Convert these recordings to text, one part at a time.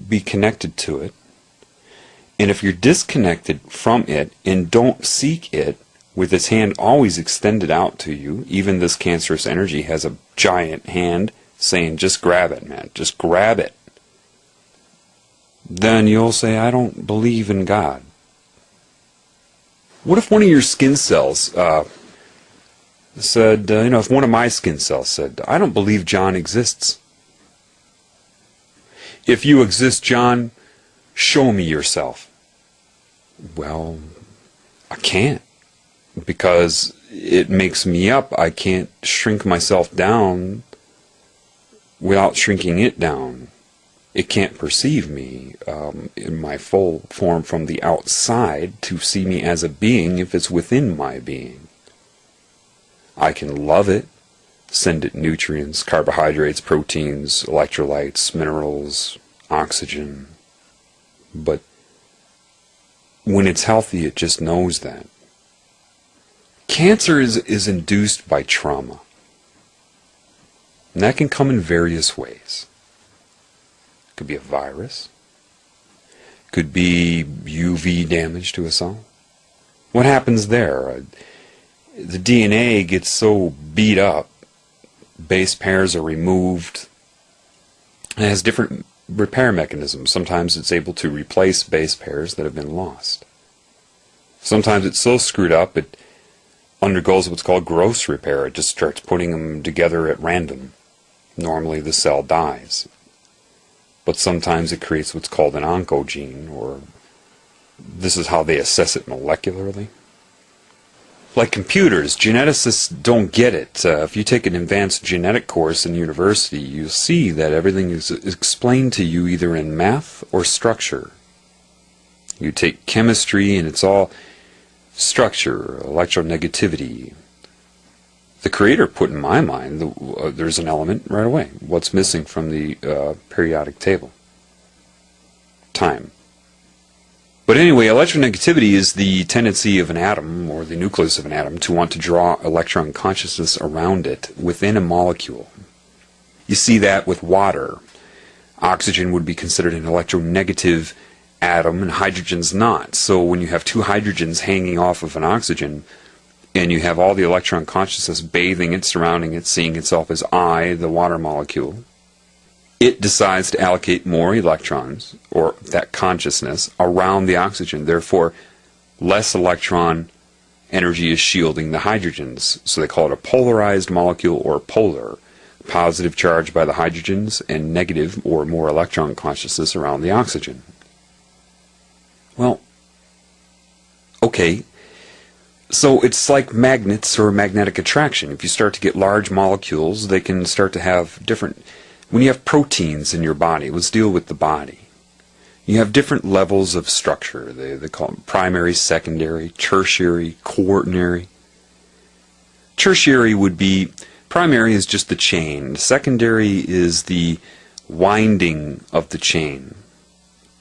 be connected to it. And if you're disconnected from it and don't seek it, with its hand always extended out to you, even this cancerous energy has a giant hand saying, just grab it, man, just grab it. Then you'll say, I don't believe in God. What if one of your skin cells said, if one of my skin cells said, I don't believe John exists. If you exist, John, show me yourself. Well, I can't, because it makes me up. I can't shrink myself down without shrinking it down. It can't perceive me in my full form from the outside to see me as a being if it's within my being. I can love it, send it nutrients, carbohydrates, proteins, electrolytes, minerals, oxygen. But when it's healthy, it just knows that. Cancer is induced by trauma. And that can come in various ways. It could be a virus. It could be UV damage to a cell. What happens there? The DNA gets so beat up, base pairs are removed. It has different repair mechanisms. Sometimes it's able to replace base pairs that have been lost. Sometimes it's so screwed up it undergoes what's called gross repair. It just starts putting them together at random. Normally the cell dies. But sometimes it creates what's called an oncogene, or this is how they assess it molecularly. Like computers, geneticists don't get it. If you take an advanced genetic course in university, you'll see that everything is explained to you either in math or structure. You take chemistry and it's all structure, electronegativity. The Creator put in my mind, there's an element right away. What's missing from the periodic table? Time. But anyway, electronegativity is the tendency of an atom, or the nucleus of an atom, to want to draw electron consciousness around it within a molecule. You see that with water. Oxygen would be considered an electronegative atom, and hydrogen's not. So when you have two hydrogens hanging off of an oxygen, and you have all the electron consciousness bathing it, surrounding it, seeing itself as I, the water molecule, it decides to allocate more electrons, or that consciousness, around the oxygen. Therefore, less electron energy is shielding the hydrogens. So they call it a polarized molecule, or polar. Positive charge by the hydrogens and negative or more electron consciousness around the oxygen. Well, okay. So it's like magnets or magnetic attraction. If you start to get large molecules, they can start to have different... When you have proteins in your body, let's deal with the body. You have different levels of structure. They call them primary, secondary, tertiary, quaternary. Tertiary would be... Primary is just the chain. Secondary is the winding of the chain.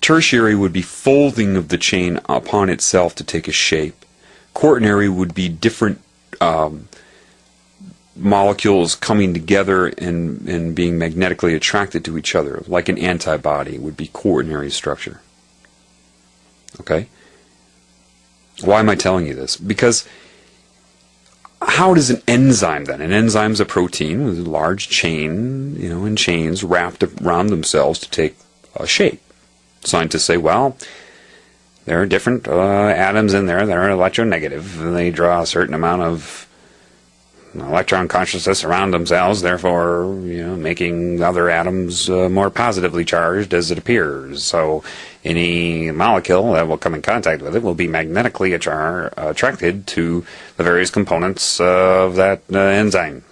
Tertiary would be folding of the chain upon itself to take a shape. Quaternary would be different molecules coming together and being magnetically attracted to each other, like an antibody would be quaternary structure. Okay? Why am I telling you this? Because how does an enzyme then? An enzyme is a protein with a large chain, in chains wrapped around themselves to take a shape. Scientists say, well, there are different atoms in there that are electronegative, and they draw a certain amount of electron consciousness around themselves, therefore, making other atoms more positively charged as it appears. So any molecule that will come in contact with it will be magnetically attracted to the various components of that enzyme.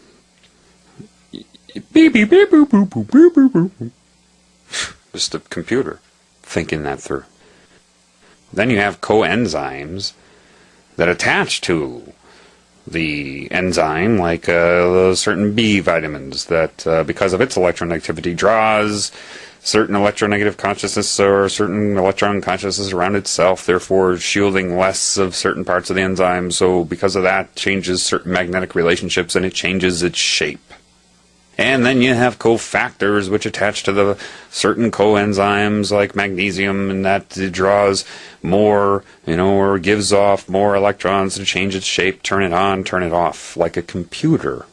Beep, beep, beep, boop, boop, boop, boop, boop, boop. Just a computer thinking that through. Then you have coenzymes that attach to the enzyme, like certain B vitamins that, because of its electronegativity, draws certain electronegative consciousness or certain electron consciousness around itself, therefore shielding less of certain parts of the enzyme. So because of that, changes certain magnetic relationships and it changes its shape. And then you have cofactors which attach to the certain coenzymes like magnesium, and that draws more, or gives off more electrons to change its shape, turn it on, turn it off, like a computer.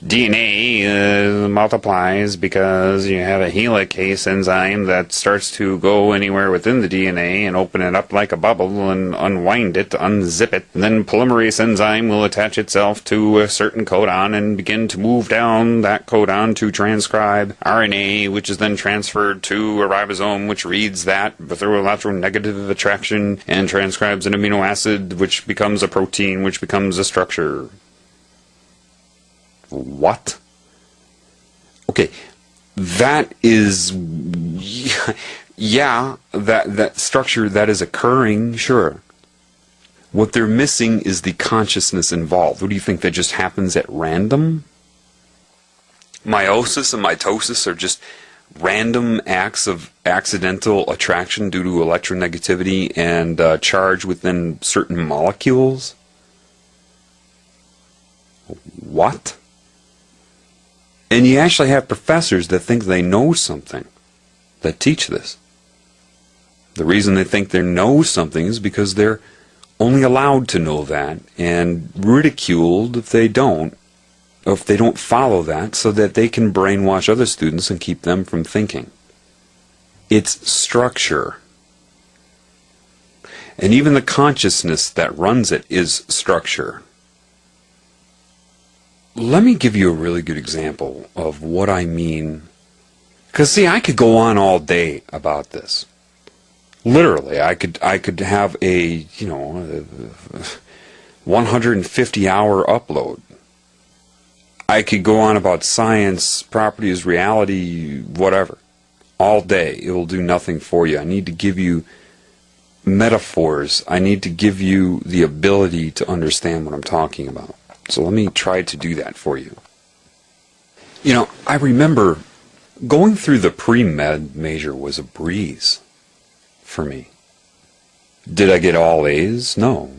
DNA multiplies because you have a helicase enzyme that starts to go anywhere within the DNA and open it up like a bubble and unwind it, unzip it. And then polymerase enzyme will attach itself to a certain codon and begin to move down that codon to transcribe RNA, which is then transferred to a ribosome, which reads that through electronegative attraction and transcribes an amino acid, which becomes a protein, which becomes a structure. What? Okay, that is, yeah, that structure that is occurring, sure. What they're missing is the consciousness involved. What do you think, that just happens at random? Meiosis and mitosis are just random acts of accidental attraction due to electronegativity and charge within certain molecules? What? And you actually have professors that think they know something that teach this. The reason they think they know something is because they're only allowed to know that and ridiculed if they don't, or if they don't follow that, so that they can brainwash other students and keep them from thinking. It's structure. And even the consciousness that runs it is structure. Let me give you a really good example of what I mean. Because, see, I could go on all day about this. Literally, I could have a 150-hour upload. I could go on about science, properties, reality, whatever, all day. It will do nothing for you. I need to give you metaphors. I need to give you the ability to understand what I'm talking about. So let me try to do that for you. I remember going through the pre-med major was a breeze for me. Did I get all A's? No.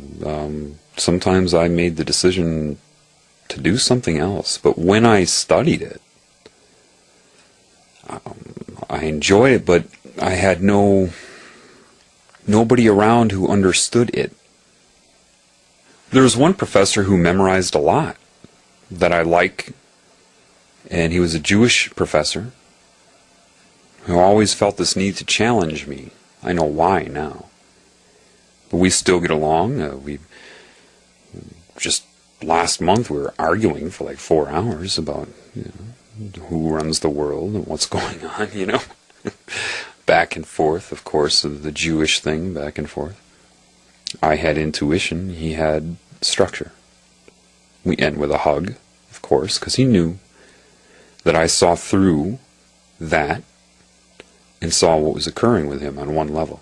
Sometimes I made the decision to do something else. But when I studied it, I enjoyed it, but I had nobody around who understood it. There was one professor who memorized a lot that I like, and he was a Jewish professor who always felt this need to challenge me. I know why now. But we still get along. We just last month we were arguing for like 4 hours about who runs the world and what's going on, back and forth, of course, the Jewish thing, back and forth. I had intuition, he had structure. We end with a hug, of course, because he knew that I saw through that and saw what was occurring with him on one level.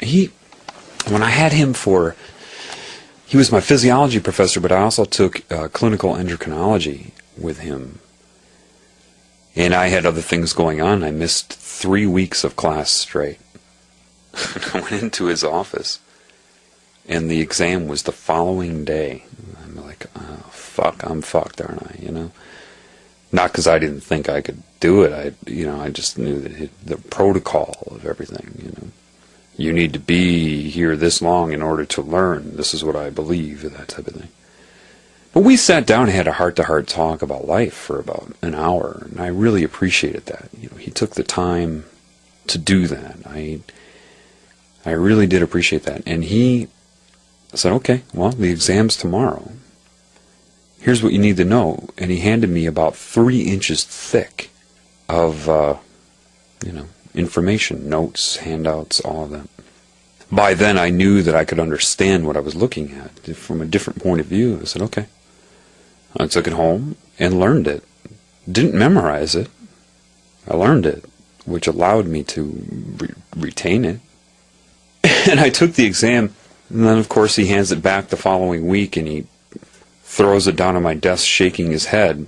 When I had him he was my physiology professor, but I also took clinical endocrinology with him. And I had other things going on. I missed 3 weeks of class straight. I went into his office, and the exam was the following day. I'm like, oh, fuck, I'm fucked, aren't I, Not because I didn't think I could do it. I just knew that the protocol of everything, You need to be here this long in order to learn. This is what I believe, that type of thing. But we sat down and had a heart-to-heart talk about life for about an hour, and I really appreciated that. He took the time to do that. I really did appreciate that. And he said, okay, well, the exam's tomorrow. Here's what you need to know. And he handed me about 3 inches thick of, information, notes, handouts, all of that. By then, I knew that I could understand what I was looking at from a different point of view. I said, okay. I took it home and learned it. Didn't memorize it. I learned it, which allowed me to retain it. And I took the exam, and then, of course, he hands it back the following week, and he throws it down on my desk, shaking his head.